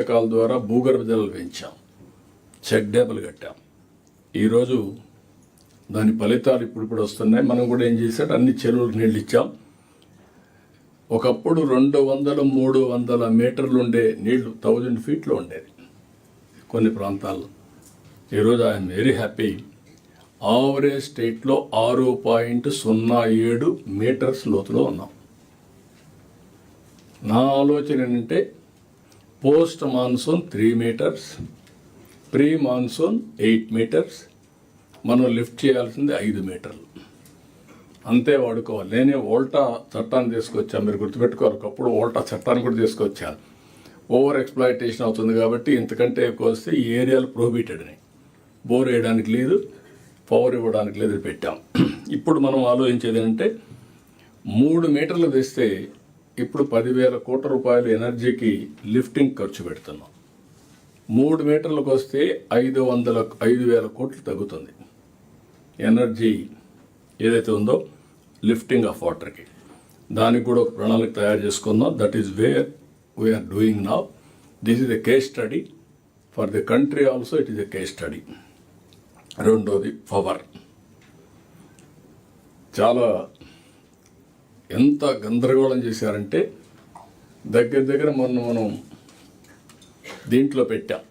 పథకాల ద్వారా భూగర్భ జలాలు పెంచాం, చెక్ డ్యాములు కట్టాం. ఈరోజు దాని ఫలితాలు ఇప్పుడు వస్తున్నాయి. మనం కూడా ఏం చేశాడు, అన్ని చెరువులకు నీళ్ళు ఇచ్చాం. ఒకప్పుడు 200-300 మీటర్లు ఉండే నీళ్లు 1000 ఫీట్లో ఉండేది కొన్ని ప్రాంతాల్లో. ఈరోజు ఐఎమ్ వెరీ హ్యాపీ. ఆవరేజ్ స్టేట్లో 6.07 మీటర్స్ లోతులో ఉన్నాం. నా ఆలోచన ఏంటంటే post monsoon 3 metres, pre monsoon 8 metres, మనం లిఫ్ట్ చేయాల్సింది 5 మీటర్లు అంతే వాడుకోవాలి. నేనే ఓల్టా చట్టాన్ని తీసుకొచ్చాను, మీరు గుర్తుపెట్టుకోవాలి. ఒకప్పుడు ఓల్టా చట్టాన్ని కూడా తీసుకొచ్చాను. ఓవర్ ఎక్స్ప్లాయిటేషన్ అవుతుంది కాబట్టి ఇంతకంటే ఎక్కువ వస్తే ఈ ఏరియాలు ప్రొహిబిటెడ్ అని, బోర్ వేయడానికి లేదు, పవర్ ఇవ్వడానికి లేదు పెట్టాం. ఇప్పుడు మనం ఆలోచించేది ఏంటంటే 3 మీటర్లు తెస్తే ఇప్పుడు 10,000 కోట్ల రూపాయలు ఎనర్జీకి లిఫ్టింగ్ ఖర్చు పెడుతున్నాం. 3 మీటర్లకు వస్తే 5,000 కోట్లు తగ్గుతుంది ఎనర్జీ ఏదైతే ఉందో లిఫ్టింగ్ ఆఫ్ వాటర్కి. దానికి కూడా ఒక ప్రణాళిక తయారు చేసుకుందాం. That is where we are doing now. This is a case study for the country also. It is a case study. రెండోది పవర్. చాలా ఎంత గందరగోళం చేశారంటే దగ్గర మనం దీంట్లో పెట్టాం,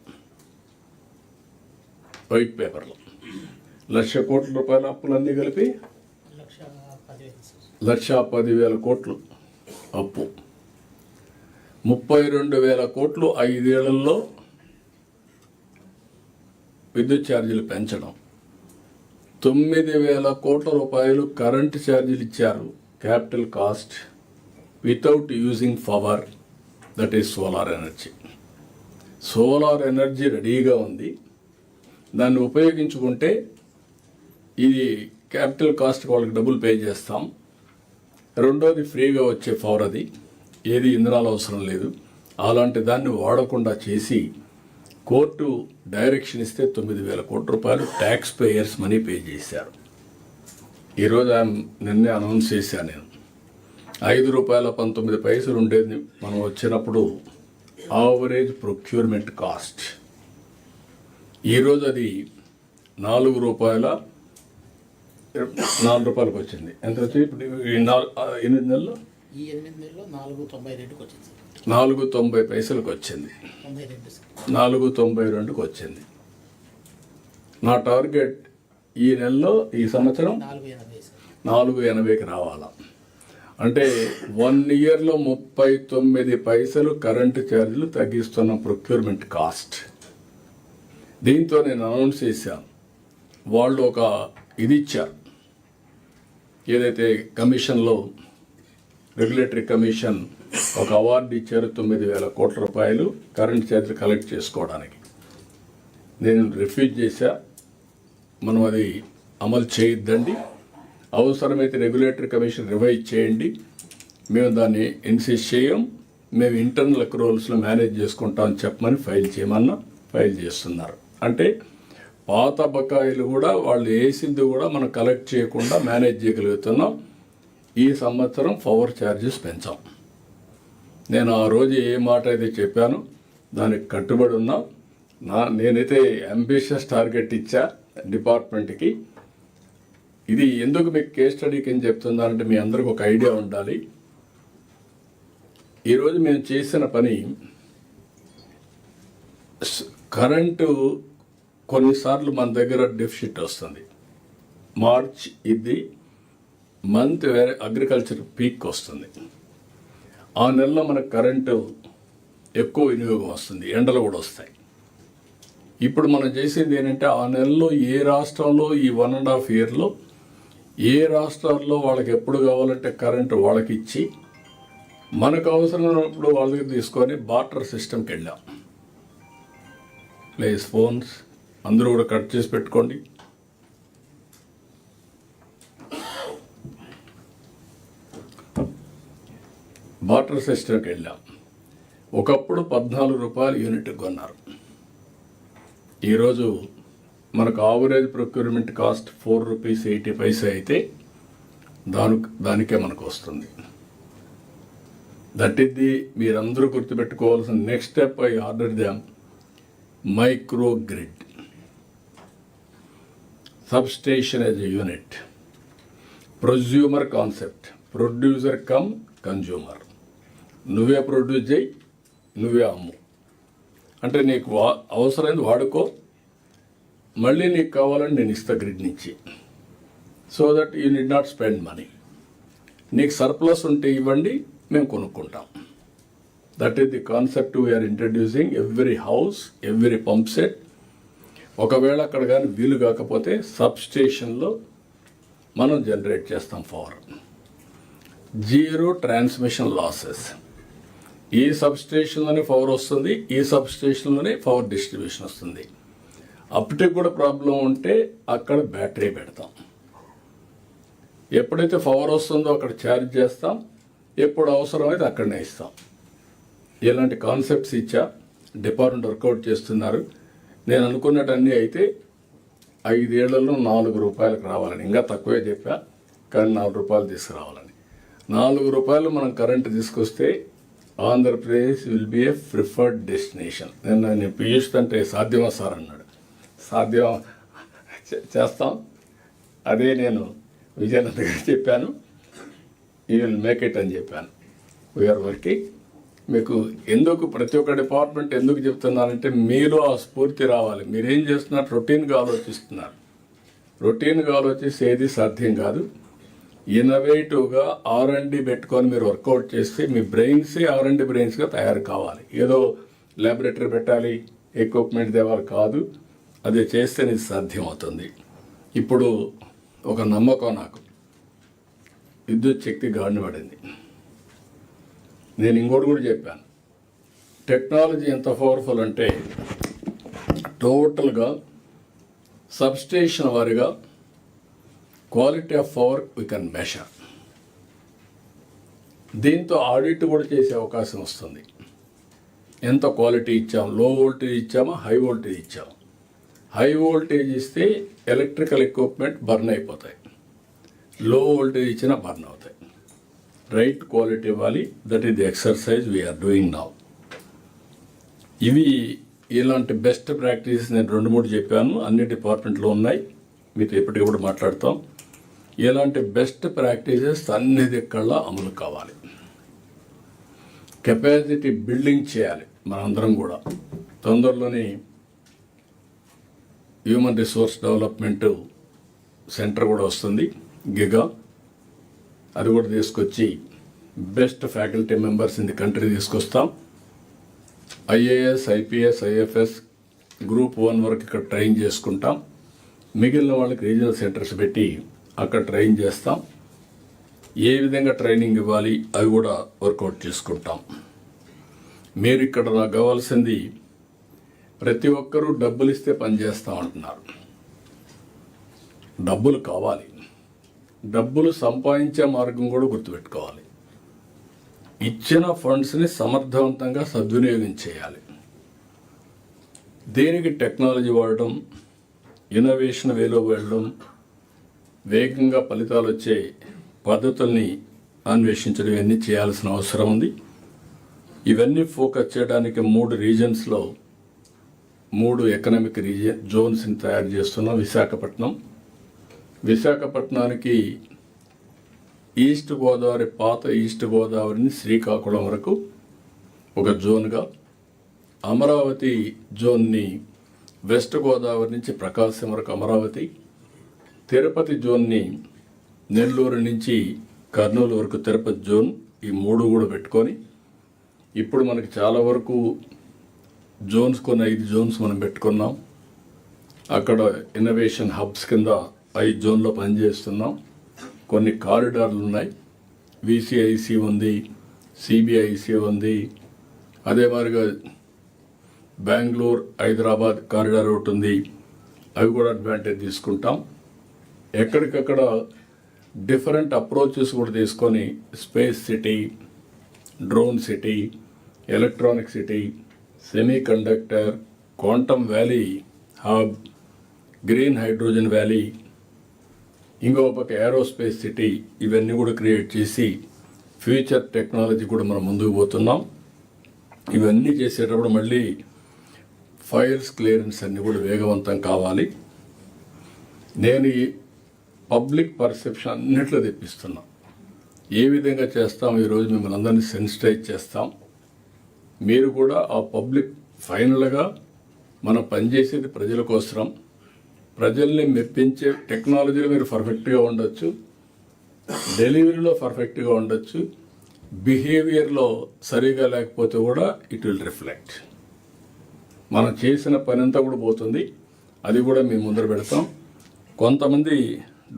వైట్ పేపర్లో 1,00,000 కోట్ల రూపాయల అప్పులన్నీ కలిపి 1,10,000 కోట్లు అప్పు, 32,000 కోట్లు 5 ఏళ్లలో విద్యుత్ ఛార్జీలు పెంచడం, 9,000 కోట్ల రూపాయలు కరెంటు ఛార్జీలు ఇచ్చారు capital cost without using power, that is solar energy. Solar energy రెడీగా ఉంది, దాన్ని ఉపయోగించుకుంటే ఇది క్యాపిటల్ కాస్ట్ వాళ్ళకి డబ్బులు పే చేస్తాం. రెండోది ఫ్రీగా వచ్చే పవర్, అది ఏది ఇంధనాలు అవసరం లేదు. అలాంటి దాన్ని వాడకుండా చేసి కోర్టు డైరెక్షన్ ఇస్తే 9,000 కోట్ల రూపాయలు ట్యాక్స్ పేయర్స్ మనీ పే చేశారు. ఈరోజు నిన్నే అనౌన్స్ చేశాను నేను, ₹5.19 ఉండేది మనం వచ్చినప్పుడు ఆవరేజ్ ప్రొక్యూర్మెంట్ కాస్ట్. ఈరోజు అది ₹4 వచ్చింది. ఎంత వచ్చింది ఇప్పుడు? 8 నెలల్లో 4.90 పైసలకు వచ్చింది, 4.92కి వచ్చింది. నా టార్గెట్ ఈ నెలలో, ఈ సంవత్సరం 4.80కి రావాలా. అంటే 1 ఇయర్లో 39 పైసలు కరెంటు ఛార్జీలు తగ్గిస్తున్న ప్రొక్యూర్మెంట్ కాస్ట్. దీంతో నేను అనౌన్స్ చేశాను, వాళ్ళు ఒక ఇది ఇచ్చారు, ఏదైతే కమిషన్లో రెగ్యులేటరీ కమిషన్ ఒక అవార్డు ఇచ్చారు, 9,000 కోట్ల రూపాయలు కరెంట్ ఛార్జీలు కలెక్ట్ చేసుకోవడానికి. నేను రిఫ్యూజ్ చేశా, మనం అది అమలు చేయొద్దండి, అవసరమైతే రెగ్యులేటరీ కమిషన్ రివైజ్ చేయండి, మేము దాన్ని ఇన్సిస్ట్ చేయం, మేము ఇంటర్నల్ అక్రూవల్స్లో మేనేజ్ చేసుకుంటామని చెప్పమని ఫైల్ చేస్తున్నారు. అంటే పాత బకాయిలు కూడా వాళ్ళు వేసింది కూడా మనం కలెక్ట్ చేయకుండా మేనేజ్ చేయగలుగుతున్నాం. ఈ సంవత్సరం పవర్ ఛార్జెస్ పెంచాం. నేను ఆ రోజు ఏ మాట అయితే చెప్పానో దానికి కట్టుబడి ఉన్నాం. నేనైతే అంబిషియస్ టార్గెట్ ఇచ్చా డిపార్ట్మెంట్కి. ఇది ఎందుకు మీకు కేస్ స్టడీకి ఏం చెప్తున్నానంటే మీ అందరికి ఒక ఐడియా ఉండాలి. ఈరోజు మేము చేసిన పని, కరెంటు కొన్నిసార్లు మన దగ్గర డెఫిసిట్ వస్తుంది. మార్చ్ ఇది మంత్ వేరే అగ్రికల్చర్ పీక్ వస్తుంది. ఆ నెలలో మనకు కరెంటు ఎక్కువ వినియోగం వస్తుంది, ఎండలు కూడా వస్తాయి. ఇప్పుడు మనం చేసేది ఏంటంటే ఆ నెలలో ఏ రాష్ట్రంలో ఈ 1.5 ఇయర్లో ఏ రాష్ట్రాల్లో వాళ్ళకి ఎప్పుడు కావాలంటే కరెంటు వాళ్ళకి ఇచ్చి మనకు అవసరమైనప్పుడు వాళ్ళ దగ్గర తీసుకొని బార్టర్ సిస్టమ్కి వెళ్ళాం. ప్లీజ్ ఫోన్స్ అందరూ కూడా కట్ చేసి పెట్టుకోండి. బార్టర్ సిస్టమ్కి వెళ్ళాం. ఒకప్పుడు ₹14 యూనిట్ కొన్నారు. ఈరోజు మనకు ఆవరేజ్ ప్రొక్యూర్మెంట్ కాస్ట్ ₹4.80 అయితే దానికే మనకు వస్తుంది. దట్ ఈస్ ది మీరందరూ గుర్తుపెట్టుకోవాల్సిన next step. I order them micro grid, substation as a unit, ప్రొజ్యూమర్ concept, producer come consumer. నువ్వే ప్రొడ్యూస్ చేయి, నువ్వే అమ్ము. అంటే నీకు అవసరమైంది వాడుకో, మళ్ళీ నీకు కావాలని నేను ఇస్తా గ్రిడ్ నుంచి. So that you need not spend money. నీకు సర్ప్లస్ ఉంటే ఇవ్వండి, మేము కొనుక్కుంటాం. That is the concept we are introducing. Every house, every pump set. ఒకవేళ అక్కడ కానీ వీలు కాకపోతే సబ్స్టేషన్లో మనం జనరేట్ చేస్తాం పవర్. Zero transmission losses. ఈ సబ్స్టేషన్లోనే పవర్ వస్తుంది, ఈ సబ్స్టేషన్లోనే పవర్ డిస్ట్రిబ్యూషన్ వస్తుంది. అప్పటికి కూడా ప్రాబ్లం ఉంటే అక్కడ బ్యాటరీ పెడతాం. ఎప్పుడైతే పవర్ వస్తుందో అక్కడ ఛార్జ్ చేస్తాం, ఎప్పుడు అవసరమైతే అక్కడనే ఇస్తాం. ఇలాంటి కాన్సెప్ట్స్ ఇచ్చా, డిపార్ట్మెంట్ వర్కౌట్ చేస్తున్నారు. నేను అనుకున్నటన్నీ అయితే 5 ఏళ్లలో 4 రూపాయలకు రావాలని, ఇంకా తక్కువే చెప్పా, కానీ 4 రూపాయలు తీసుకురావాలని. 4 రూపాయలు మనం కరెంటు తీసుకొస్తే Andhra Pradesh will be A preferred destination. నేను పీయూష్ అంటే సాధ్యమా సార్ అన్నాడు. సాధ్యం చేస్తాం. అదే నేను విజయనంద గారికి చెప్పాను, యూ విల్ మేక్ ఇట్ అని చెప్పాను. We are working. మీకు ఎందుకు ప్రతి ఒక్క డిపార్ట్మెంట్ ఎందుకు చెప్తున్నానంటే మీలో ఆ స్ఫూర్తి రావాలి. మీరేం చేస్తున్నారు? రొటీన్గా ఆలోచిస్తున్నారు. రొటీన్గా ఆలోచిస్తే ఏది సాధ్యం కాదు. ఇన్నోవేటివ్గా R&D పెట్టుకొని మీరు వర్కౌట్ చేస్తే మీ బ్రెయిన్సే R&D బ్రెయిన్స్గా తయారు కావాలి. ఏదో ల్యాబొరేటరీ పెట్టాలి, ఎక్విప్మెంట్ తేవాలి కాదు. అది చేస్తే ఇది సాధ్యం అవుతుంది. ఇప్పుడు ఒక నమ్మకం నాకు, విద్యుత్ శక్తి గాడిన పడింది. నేను ఇంకోటి కూడా చెప్పాను, టెక్నాలజీ ఎంత పవర్ఫుల్ అంటే టోటల్గా సబ్స్టేషన్ వారిగా quality of power we can measure. దీంతో ఆడిట్ కూడా చేసే అవకాశం వస్తుంది. ఎంత క్వాలిటీ ఇచ్చాం, లో వోల్టేజ్ ఇచ్చామా, హై వోల్టేజ్ ఇచ్చాము. హై వోల్టేజ్ ఇస్తే ఎలక్ట్రికల్ ఎక్విప్మెంట్ బర్న్ అయిపోతాయి, లో వోల్టేజ్ ఇచ్చినా బర్న్ అవుతాయి. రైట్ క్వాలిటీ ఇవ్వాలి. That is the exercise we are doing now. ఇలాంటి బెస్ట్ ప్రాక్టీస్ నేను 2-3 చెప్పాను, అన్ని డిపార్ట్మెంట్లో ఉన్నాయి, మీతో ఎప్పటికీ కూడా మాట్లాడతాం. ఇలాంటి బెస్ట్ ప్రాక్టీసెస్ అన్ని దిక్కల్లా అమలు కావాలి. కెపాసిటీ బిల్డింగ్ చేయాలి. మనందరం కూడా తొందరలోనే హ్యూమన్ రిసోర్స్ డెవలప్మెంట్ సెంటర్ కూడా వస్తుంది, గిగా. అది కూడా తీసుకొచ్చి best faculty members in the country తీసుకొస్తాం. IAS, IPS, IFS గ్రూప్ 1 వరకు ఇక్కడ ట్రైన్ చేసుకుంటాం. మిగిలిన వాళ్ళకి రీజనల్ సెంటర్స్ పెట్టి అక్కడ ట్రైన్ చేస్తాం. ఏ విధంగా ట్రైనింగ్ ఇవ్వాలి అవి కూడా వర్కౌట్ చేసుకుంటాం. మీరు ఇక్కడ నాకు కావాల్సింది, ప్రతి ఒక్కరూ డబ్బులు ఇస్తే పని చేస్తాం అంటున్నారు. డబ్బులు కావాలి. డబ్బులు సంపాదించే మార్గం కూడా గుర్తుపెట్టుకోవాలి. ఇచ్చిన ఫండ్స్ని సమర్థవంతంగా సద్వినియోగం చేయాలి. దేనికి టెక్నాలజీ వాడడం, ఇన్నోవేషన్ వేలో వెళ్ళడం, వేగంగా ఫలితాలు వచ్చే పద్ధతుల్ని అన్వేషించడం, ఇవన్నీ చేయాల్సిన అవసరం ఉంది. ఇవన్నీ ఫోకస్ చేయడానికి 3 రీజన్స్లో 3 ఎకనామిక్ జోన్స్ని తయారు చేస్తున్నాం. విశాఖపట్నానికి ఈస్ట్ గోదావరి, పాత ఈస్ట్ గోదావరిని శ్రీకాకుళం వరకు ఒక జోన్గా, అమరావతి జోన్ని వెస్ట్ గోదావరి నుంచి ప్రకాశం వరకు అమరావతి, తిరుపతి జోన్ని నెల్లూరు నుంచి కర్నూలు వరకు తిరుపతి జోన్, ఈ 3 కూడా పెట్టుకొని ఇప్పుడు మనకి చాలా వరకు జోన్స్, కొన్ని 5 జోన్స్ మనం పెట్టుకున్నాం. అక్కడ ఇన్నోవేషన్ హబ్స్ కింద 5 జోన్లో పనిచేస్తున్నాం. కొన్ని కారిడార్లు ఉన్నాయి. VCIC ఉంది, CBIC ఉంది, అదే మాదిరిగా బెంగళూరు హైదరాబాద్ కారిడార్ ఒకటి ఉంది. అవి కూడా అడ్వాంటేజ్ తీసుకుంటాం. ఎక్కడికక్కడ డిఫరెంట్ అప్రోచెస్ కూడా తీసుకొని space city, drone city, electronic city, semi conductor, quantum valley hub, green hydrogen valley, ఇంకో పక్క ఏరోస్పేస్ సిటీ, ఇవన్నీ కూడా క్రియేట్ చేసి ఫ్యూచర్ టెక్నాలజీ కూడా మనం ముందుకు పోతున్నాం. ఇవన్నీ చేసేటప్పుడు మళ్ళీ ఫైల్స్ క్లియరెన్స్ అన్నీ కూడా వేగవంతం కావాలి. నేను ఈ పబ్లిక్ పర్సెప్షన్ అన్నిట్లో తెప్పిస్తున్నా. ఏ విధంగా చేస్తాం, ఈరోజు మిమ్మల్ని అందరినీ సెన్సిటైజ్ చేస్తాం. మీరు కూడా ఆ పబ్లిక్ ఫైనల్గా మనం పనిచేసేది ప్రజల కోసం. ప్రజల్ని మెప్పించే టెక్నాలజీలో మీరు పర్ఫెక్ట్గా ఉండొచ్చు, డెలివరీలో పర్ఫెక్ట్గా ఉండొచ్చు, బిహేవియర్లో సరిగా లేకపోతే కూడా ఇట్ విల్ రిఫ్లెక్ట్. మనం చేసిన పని అంతా కూడా పోతుంది. అది కూడా మేము ముందర పెడతాం. కొంతమంది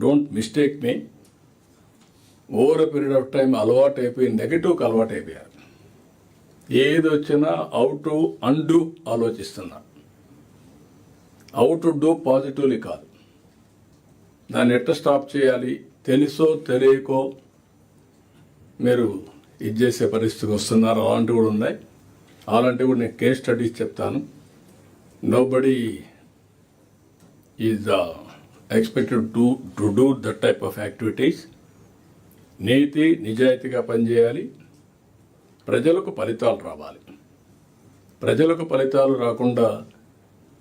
don't mistake me, over period of time అలవాటు అయిపోయి నెగటివ్కి అలవాటు అయిపోయారు. ఏది వచ్చినా హౌ టు అన్డూ ఆలోచిస్తున్నారు. హౌ టు డూ పాజిటివ్లీ కాదు. దాన్ని ఎట్లా స్టాప్ చేయాలి, తెలుసో తెలియకో మీరు ఇది చేసే పరిస్థితికి వస్తున్నారు. అలాంటివి కూడా ఉన్నాయి. అలాంటివి కూడా నేను కేస్ స్టడీస్ చెప్తాను. Nobody is expected to do that type of activities. నీతి నిజాయితీగా పనిచేయాలి. ప్రజలకు ఫలితాలు రావాలి. ప్రజలకు ఫలితాలు రాకుండా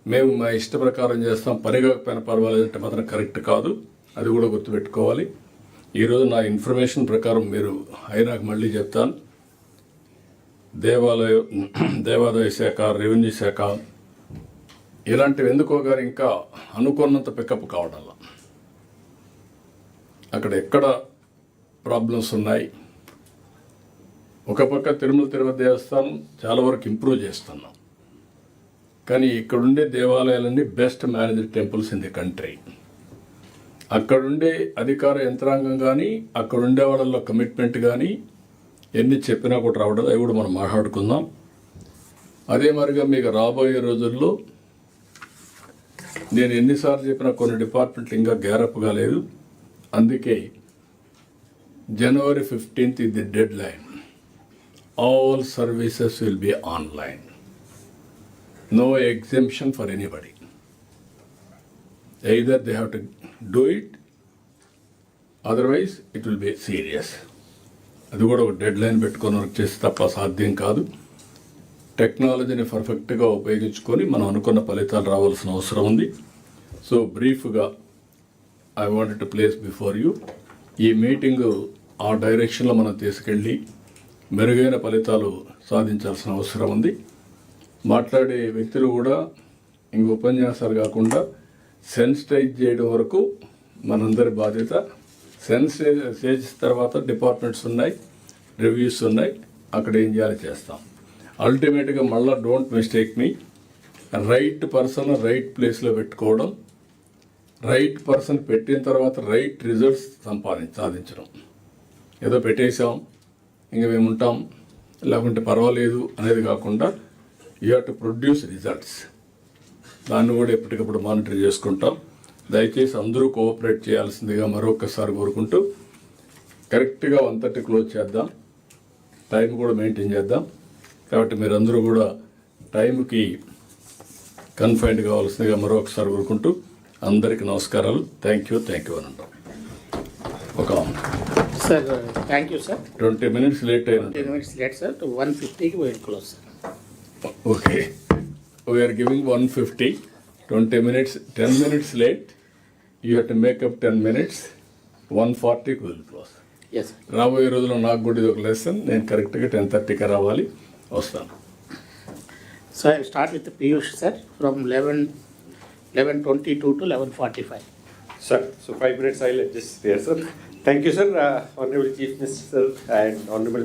మేము మా ఇష్ట ప్రకారం చేస్తాం, పని కాకపోయినా పర్వాలేదంటే మాత్రం కరెక్ట్ కాదు. అది కూడా గుర్తుపెట్టుకోవాలి. ఈరోజు నా ఇన్ఫర్మేషన్ ప్రకారం మీరు అయినాక మళ్ళీ చెప్తాను. దేవాదాయ శాఖ, రెవెన్యూ శాఖ ఇలాంటివి ఎందుకో గారు ఇంకా అనుకున్నంత పికప్ కావడం, అక్కడ ఎక్కడ ప్రాబ్లమ్స్ ఉన్నాయి. ఒక పక్క తిరుపతి దేవస్థానం చాలా వరకు ఇంప్రూవ్ చేస్తున్నాం. కానీ ఇక్కడుండే దేవాలయాలన్నీ best managed temples in the country. అక్కడుండే అధికార యంత్రాంగం కానీ, అక్కడుండే వాళ్ళలో కమిట్మెంట్ కానీ ఎన్ని చెప్పినా కూడా రావడం, అవి కూడా మనం మాట్లాడుకుందాం. అదే మరిగా మీకు రాబోయే రోజుల్లో నేను ఎన్నిసార్లు చెప్పినా కొన్ని డిపార్ట్మెంట్లు ఇంకా గ్యారప్ కాలేదు. అందుకే January 15th is the deadline. All services will be online. No exemption for anybody. Either they have to do it, otherwise it will be serious. అది కూడా ఒక డెడ్ లైన్ పెట్టుకొని వర్క్ చేస్తే తప్ప సాధ్యం కాదు. టెక్నాలజీని పర్ఫెక్ట్గా ఉపయోగించుకొని మనం అనుకున్న ఫలితాలు రావాల్సిన అవసరం ఉంది. సో బ్రీఫ్గా I wanted to place before you. ఈ మీటింగు ఆ డైరెక్షన్లో మనం తీసుకెళ్ళి మెరుగైన ఫలితాలు సాధించాల్సిన అవసరం ఉంది. మాట్లాడే వ్యక్తులు కూడా ఇంక ఉపన్యాసాలు కాకుండా సెన్సిటైజ్ చేయడం వరకు మనందరి బాధ్యత. సెన్సిటైజ్ చేసిన తర్వాత డిపార్ట్మెంట్స్ ఉన్నాయి, రివ్యూస్ ఉన్నాయి, అక్కడ ఏం చేయాలి చేస్తాం. అల్టిమేట్గా మళ్ళీ don't mistake me, right person right ప్లేస్లో పెట్టుకోవడం, రైట్ పర్సన్ పెట్టిన తర్వాత రైట్ రిజల్ట్స్ సాధించడం. ఏదో పెట్టేసాం ఇంక మేము ఉంటాం లేకుంటే పర్వాలేదు అనేది కాకుండా you have to produce results. దాన్ని కూడా ఎప్పటికప్పుడు మానిటర్ చేసుకుంటాం. దయచేసి అందరూ కోఆపరేట్ చేయాల్సిందిగా మరొకసారి కోరుకుంటూ కరెక్ట్గా 1:30 క్లోజ్ చేద్దాం. టైం కూడా మెయింటైన్ చేద్దాం. కాబట్టి మీరందరూ కూడా టైంకి కన్ఫైన్డ్ కావాల్సిందిగా మరొకసారి కోరుకుంటూ అందరికీ నమస్కారాలు. థ్యాంక్ యూ అని అంటాం. ఒక sir thank you sir. 20 minutes late అయినా 20 minutes లేట్ సార్. 1:50కి we'll close sir. Okay, we are giving 1:50. 20 minutes, 10 minutes late. You have to make up 10 minutes. 1:40కి we'll close. Yes sir. రాబోయే రోజుల్లో నాకు కూడా ఇది ఒక లెసన్. నేను కరెక్ట్గా 10:30కి రావాలి, వస్తాను. So I will start with the Piyush sir from 11:22 to 11:45. Sir, so 5 minutes I'll adjust there, sir. Thank you, sir. Honorable Chief Minister and Honorable